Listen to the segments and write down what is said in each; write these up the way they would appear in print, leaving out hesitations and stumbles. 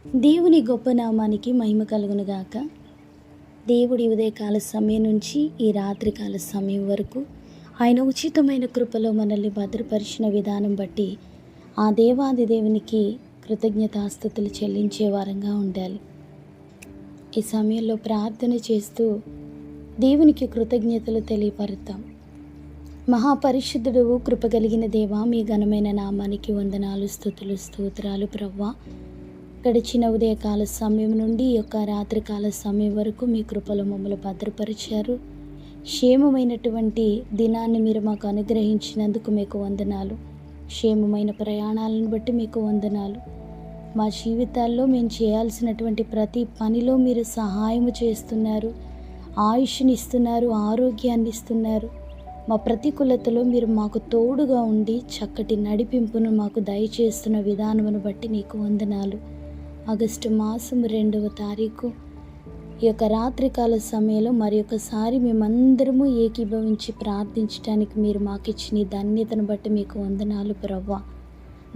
దేవుని గొప్ప నామానికి మహిమ కలుగునుగాక. దేవుడి ఉదయకాల సమయం నుంచి ఈ రాత్రికాల సమయం వరకు ఆయన ఉచితమైన కృపలో మనల్ని భద్రపరిచిన విధానం బట్టి ఆ దేవాది దేవునికి కృతజ్ఞతాస్తుతులు చెల్లించే వారంగా ఉండాలి. ఈ సమయంలో ప్రార్థన చేస్తూ దేవునికి కృతజ్ఞతలు తెలియపరుతాం. మహాపరిశుద్ధుడు, కృపగలిగిన దేవా, మీ ఘనమైన నామానికి వందనాలు, స్తుతులు, స్తోత్రాలు ప్రవ్వా. గడిచిన ఉదయకాల సమయం నుండి ఈ యొక్క రాత్రికాల సమయం వరకు మీ కృపలో మమ్మల్ని భద్రపరిచారు. క్షేమమైనటువంటి దినాన్ని మీరు మాకు అనుగ్రహించినందుకు మీకు వందనాలు. క్షేమమైన ప్రయాణాలను బట్టి మీకు వందనాలు. మా జీవితాల్లో మేము చేయాల్సినటువంటి ప్రతి పనిలో మీరు సహాయము చేస్తున్నారు, ఆయుష్ని ఇస్తున్నారు, ఆరోగ్యాన్ని ఇస్తున్నారు. మా ప్రతికూలతలో మీరు మాకు తోడుగా ఉండి చక్కటి నడిపింపును మాకు దయచేస్తున్న విధానమును బట్టి నీకు వందనాలు. ఆగస్టు మాసం 2వ తారీఖు ఈ యొక్క రాత్రికాల సమయంలో మరి ఒకసారి మేమందరము ఏకీభవించి ప్రార్థించడానికి మీరు మాకు ఇచ్చిన ఈ ధన్యతను బట్టి మీకు వందనాలు ప్రవ్వా.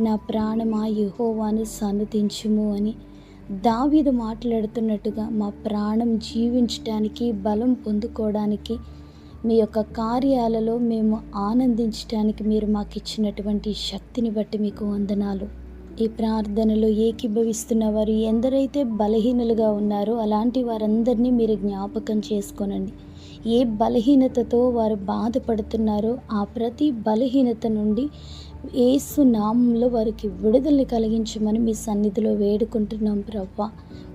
నా ప్రాణమా యెహోవాను సన్నుతించుము అని దావీదు మాట్లాడుతున్నట్టుగా మా ప్రాణం జీవించడానికి, బలం పొందుకోవడానికి, మీ యొక్క కార్యాలలో మేము ఆనందించడానికి మీరు మాకు ఇచ్చినటువంటి శక్తిని బట్టి మీకు వందనాలు. ఈ ప్రార్థనలో ఏకీభవిస్తున్న వారు ఎందరైతే బలహీనులుగా ఉన్నారో అలాంటి వారందరినీ మీరు జ్ఞాపకం చేసుకోనండి. ఏ బలహీనతతో వారు బాధపడుతున్నారో ఆ ప్రతి బలహీనత నుండి యేసు నామంలో వారికి విడుదలని కలిగించమని మీ సన్నిధిలో వేడుకుంటున్నాం ప్రవ్వా.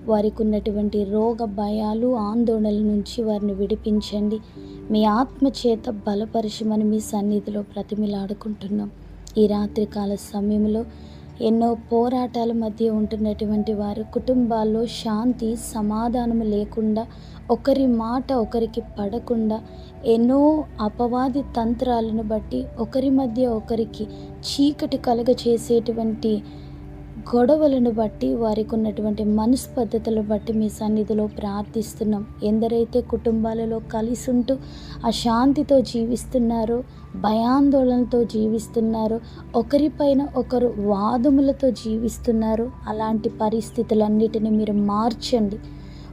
వారికి ఉన్నటువంటి రోగ భయాలు, ఆందోళనల నుంచి వారిని విడిపించండి. మీ ఆత్మ చేత బలపరచమని మీ సన్నిధిలో బ్రతిమిలాడుకుంటున్నాం. ఈ రాత్రికాల సమయంలో ఎన్నో పోరాటాల మధ్య ఉంటున్నటువంటి వారు కుటుంబాల్లో శాంతి, సమాధానం లేకుండా, ఒకరి మాట ఒకరికి పడకుండా, ఎన్నో అపవాది తంత్రాలను బట్టి ఒకరి మధ్య ఒకరికి చీకటి కలుగచేసేటువంటి గొడవలను బట్టి, వారికి ఉన్నటువంటి మనస్పద్ధతులను బట్టి మీ సన్నిధిలో ప్రార్థిస్తున్నాం. ఎందరైతే కుటుంబాలలో కలిసి ఉంటూ అశాంతితో జీవిస్తున్నారో, భయాందోళనతో జీవిస్తున్నారో, ఒకరిపైన ఒకరు వాదములతో జీవిస్తున్నారో అలాంటి పరిస్థితులన్నిటిని మీరు మార్చండి.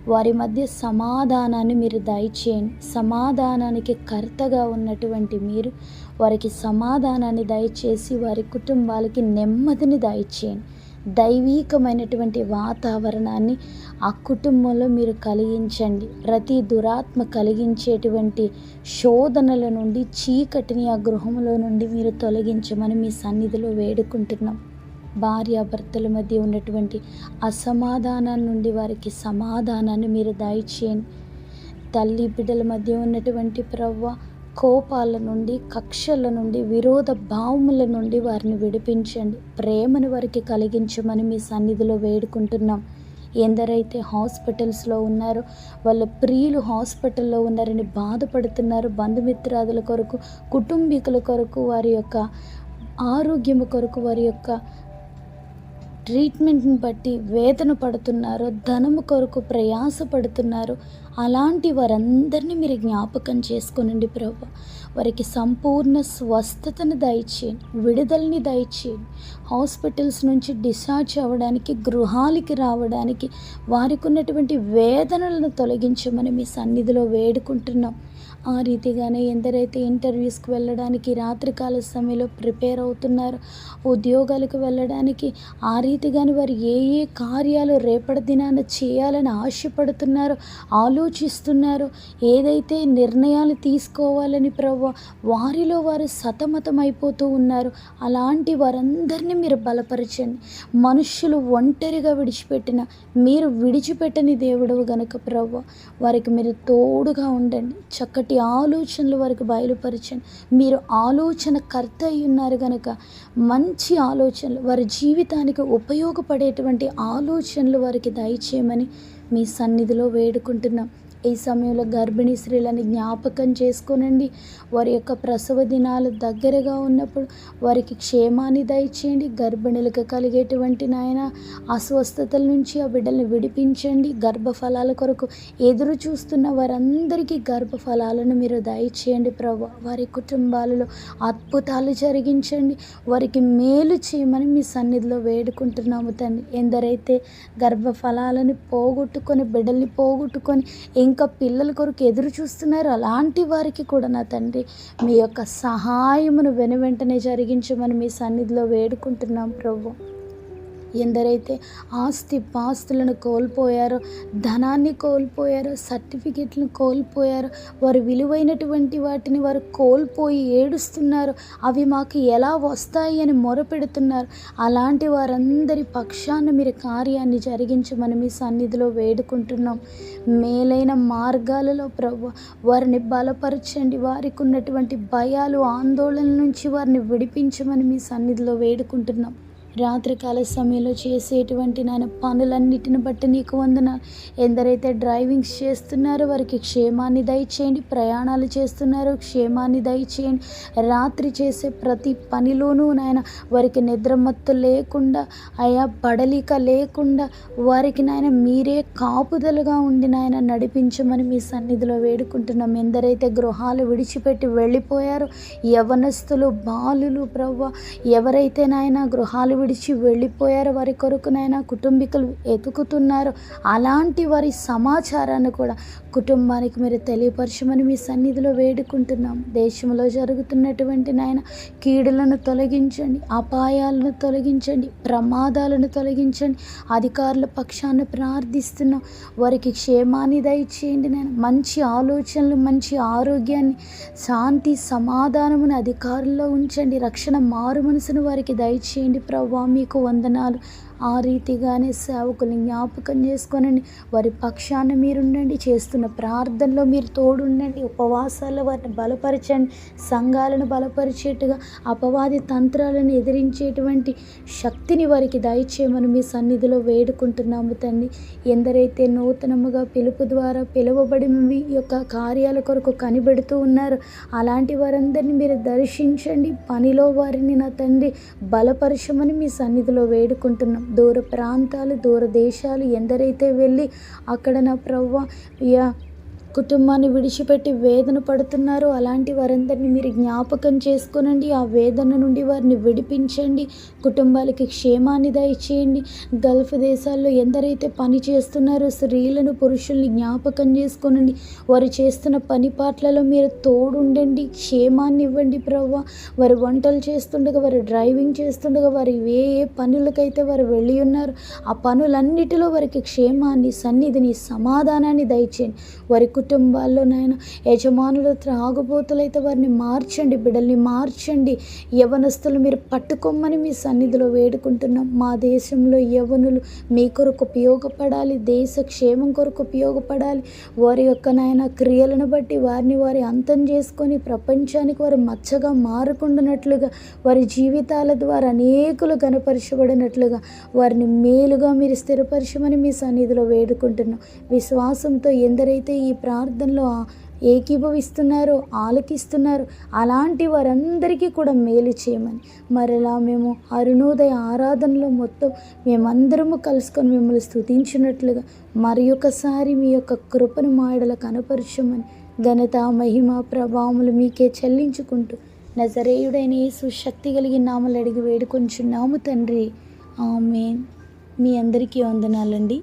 వారి మధ్య సమాధానాన్ని మీరు దయచేయండి. సమాధానానికి కర్తగా ఉన్నటువంటి మీరు వారికి సమాధానాన్ని దయచేసి వారి కుటుంబాలకి నెమ్మదిని దయచేయండి. దైవీకమైనటువంటి వాతావరణాన్ని ఆ కుటుంబంలో మీరు కలిగించండి. ప్రతి దురాత్మ కలిగించేటువంటి శోధనల నుండి, చీకటిని ఆ గృహంలో నుండి మీరు తొలగించమని మీ సన్నిధిలో వేడుకుంటున్నాం. భార్యాభర్తల మధ్య ఉన్నటువంటి అసమాధానాల నుండి వారికి సమాధానాన్ని మీరు దయచేయండి. తల్లి బిడ్డల మధ్య ఉన్నటువంటి ప్రవ్వ కోపాల నుండి, కక్షల నుండి, విరోధ భావముల నుండి వారిని విడిపించండి. ప్రేమను వారికి కలిగించమని మీ సన్నిధిలో వేడుకుంటున్నాం. ఎందరైతే హాస్పిటల్స్లో ఉన్నారో, వాళ్ళ ప్రియులు హాస్పిటల్లో ఉన్నారని బాధపడుతున్నారు, బంధుమిత్రాదుల కొరకు, కుటుంబీకుల కొరకు, వారి యొక్క ఆరోగ్యము కొరకు, వారి యొక్క ట్రీట్మెంట్ని బట్టి వేదన పడుతున్నారో, ధనము కొరకు ప్రయాసపడుతున్నారో అలాంటి వారందరినీ మీరు జ్ఞాపకం చేసుకోనండి ప్రభు. వారికి సంపూర్ణ స్వస్థతను దయచేయండి, విడుదలని దయచేయండి. హాస్పిటల్స్ నుంచి డిశ్చార్జ్ అవ్వడానికి, గృహాలకి రావడానికి వారికి ఉన్నటువంటి వేదనలను తొలగించమని మీ సన్నిధిలో వేడుకుంటున్నాం. ఆ రీతిగానే ఎందరైతే ఇంటర్వ్యూస్కి వెళ్ళడానికి రాత్రికాల సమయంలో ప్రిపేర్ అవుతున్నారో, ఉద్యోగాలకు వెళ్ళడానికి ఆ రీతిగానే వారు ఏ ఏ కార్యాలు రేపటి దినాన చేయాలని ఆశపడుతున్నారో, ఆలోచిస్తున్నారో, ఏదైతే నిర్ణయాలు తీసుకోవాలని ప్రభువా వారిలో వారు సతమతమైపోతూ ఉన్నారు, అలాంటి వారందరినీ మీరు బలపరచండి. మనుష్యులు ఒంటరిగా విడిచిపెట్టిన మీరు విడిచిపెట్టని దేవుడవు గనుక ప్రభువా వారికి మీరు తోడుగా ఉండండి. చక్కటి ఆలోచనలు వారికి బయలుపరచండి. మీరు ఆలోచన కర్త అయి ఉన్నారు కనుక మంచి ఆలోచనలు, వారి జీవితానికి ఉపయోగపడేటువంటి ఆలోచనలు వారికి దయచేయమని మీ సన్నిధిలో వేడుకుంటున్నాం. ఈ సమయంలో గర్భిణీ స్త్రీలని జ్ఞాపకం చేసుకోనండి. వారి యొక్క ప్రసవ దినాలు దగ్గరగా ఉన్నప్పుడు వారికి క్షేమాన్ని దయచేయండి. గర్భిణులకు కలిగేటువంటి నాయన అస్వస్థతల నుంచి ఆ బిడ్డల్ని విడిపించండి. గర్భఫలాల కొరకు ఎదురు చూస్తున్న వారందరికీ గర్భఫలాలను మీరు దయచేయండి ప్రభువా. వారి కుటుంబాలలో అద్భుతాలు జరిగించండి. వారికి మేలు చేయమని మీ సన్నిధిలో వేడుకుంటున్నాము తండ్రి. ఎందరైతే గర్భఫలాలను పోగొట్టుకొని బిడ్డల్ని పోగొట్టుకొని ఇంకా పిల్లల కొరకు ఎదురు చూస్తున్నారు, అలాంటి వారికి కూడా నా తండ్రి మీ యొక్క సహాయమును వెనువెంటనే జరిగించమని మీ సన్నిధిలో వేడుకుంటున్నాం ప్రభు. ఎందరైతే పాస్తులను కోల్పోయారో, ధనాన్ని కోల్పోయారో, సర్టిఫికెట్లను కోల్పోయారో, వారు విలువైనటువంటి వాటిని వారు కోల్పోయి ఏడుస్తున్నారు, అవి మాకు ఎలా వస్తాయి అని మొరపెడుతున్నారు. అలాంటి వారందరి పక్షాన మీరు కార్యాన్ని జరిగించమని మీ సన్నిధిలో వేడుకుంటున్నాం. మేలైన మార్గాలలో ప్రభు వారిని బలపరచండి. వారికి ఉన్నటువంటి భయాలు, ఆందోళనల నుంచి వారిని విడిపించమని మీ సన్నిధిలో వేడుకుంటున్నాం. రాత్రికాల సమయంలో చేసేటువంటి నాయన పనులన్నిటిని బట్టి నీకు వందనాలు. ఎందరైతే డ్రైవింగ్స్ చేస్తున్నారో వారికి క్షేమాన్ని దయచేయండి. ప్రయాణాలు చేస్తున్నారో క్షేమాన్ని దయచేయండి. రాత్రి చేసే ప్రతి పనిలోనూ నాయన వారికి నిద్రమత్తు లేకుండా, బడలిక లేకుండా వారికి నాయన మీరే కాపుదలుగా ఉండి నాయన నడిపించమని మీ సన్నిధిలో వేడుకుంటున్నాం. ఎందరైతే గృహాలు విడిచిపెట్టి వెళ్ళిపోయారో, యవనస్తులు, బాలులు ప్రభువా, ఎవరైతే నాయన గృహాలు విడిచి వెళ్ళిపోయారో వారి కొరకునైనా కుటుంబీకులు ఎతుకుతున్నారు, అలాంటి వారి సమాచారాన్ని కూడా కుటుంబానికి మీరు తెలియపరచమని మీ సన్నిధిలో వేడుకుంటున్నాం. దేశంలో జరుగుతున్నటువంటి నాయన కీడులను తొలగించండి, అపాయాలను తొలగించండి, ప్రమాదాలను తొలగించండి. అధికారుల పక్షాన్ని ప్రార్థిస్తున్నాం. వారికి క్షేమాన్ని దయచేయండి నాయన. మంచి ఆలోచనలు, మంచి ఆరోగ్యాన్ని, శాంతి, సమాధానమును అధికారుల్లో ఉంచండి. రక్షణ మారు మనసును వారికి దయచేయండి ప్రభు. మీకు వందనాలు. ఆ రీతిగానే సేవకుల్ని జ్ఞాపకం చేసుకోనండి. వారి పక్షాన మీరుండండి. చేస్తున్న ప్రార్థనలో మీరు తోడుండండి. ఉపవాసాల్లో వారిని బలపరచండి. సంఘాలను బలపరిచేట్టుగా అపవాది తంత్రాలను ఎదిరించేటువంటి శక్తిని వారికి దయచేయమని మీ సన్నిధిలో వేడుకుంటున్నాము తండ్రి. ఎందరైతే నూతనముగా పిలుపు ద్వారా పిలువబడి మీ యొక్క కార్యాల కొరకు కనిపెడుతూ ఉన్నారు, అలాంటి వారందరినీ మీరు దర్శించండి. పనిలో వారిని నా తండ్రి బలపరచమని మీ సన్నిధిలో వేడుకుంటున్నాం. దూర ప్రాంతాలు, దూర దేశాలు ఎందరైతే వెళ్ళి అక్కడ నా ప్రభువా కుటుంబాన్ని విడిచిపెట్టి వేదన పడుతున్నారో అలాంటి వారందరినీ మీరు జ్ఞాపకం చేసుకోనండి. ఆ వేదన నుండి వారిని విడిపించండి. కుటుంబాలకి క్షేమాన్ని దయచేయండి. గల్ఫ్ దేశాల్లో ఎందరైతే పని చేస్తున్నారో స్త్రీలను, పురుషుల్ని జ్ఞాపకం చేసుకోనండి. వారు చేస్తున్న పని పాటలలో మీరు తోడుండండి. క్షేమాన్ని ఇవ్వండి ప్రభువా. వారు వంటలు చేస్తుండగా, వారు డ్రైవింగ్ చేస్తుండగా, వారు ఏ పనులకైతే వారు వెళ్ళి ఉన్నారు ఆ పనులన్నిటిలో వారికి క్షేమాన్ని, సన్నిధిని, సమాధానాన్ని దయచేయండి. వారి కుటుంబాల్లో నాయన యజమానుల త్రాగుబోతులైతే వారిని మార్చండి. బిడ్డల్ని మార్చండి. యవనస్తులు మీరు పట్టుకోమని మీ సన్నిధిలో వేడుకుంటున్నాం. మా దేశంలో యవనులు మీ కొరకు ఉపయోగపడాలి. దేశ క్షేమం కొరకు ఉపయోగపడాలి. వారి యొక్క నాయన క్రియలను బట్టి వారి అంతం చేసుకొని ప్రపంచానికి వారు మచ్చగా మారకుండానట్లుగా, వారి జీవితాల ద్వారా అనేకులు గణపరచబడినట్లుగా వారిని మేలుగా మీరు స్థిరపరచమని మీ సన్నిధిలో వేడుకుంటున్నాం. విశ్వాసంతో ఎందరైతే ఈ ప్రార్థనలో ఏకీభవిస్తున్నారో, ఆలకిస్తున్నారు, అలాంటి వారందరికీ కూడా మేలు చేయమని, మరలా మేము అరుణోదయ ఆరాధనలో మొత్తం మేమందరము కలుసుకొని మిమ్మల్ని స్తుతించినట్లుగా మరి ఒకసారి మీ యొక్క కృపను మాయడల కనపరచమని, ఘనత, మహిమ, ప్రభావములు మీకే చెల్లించుకుంటూ నజరేయుడైన యేసు శక్తి కలిగిన నామములో అడిగి వేడుకొంచున్నాము తండ్రి. ఆమేన్. మీ అందరికీ వందనాలండి.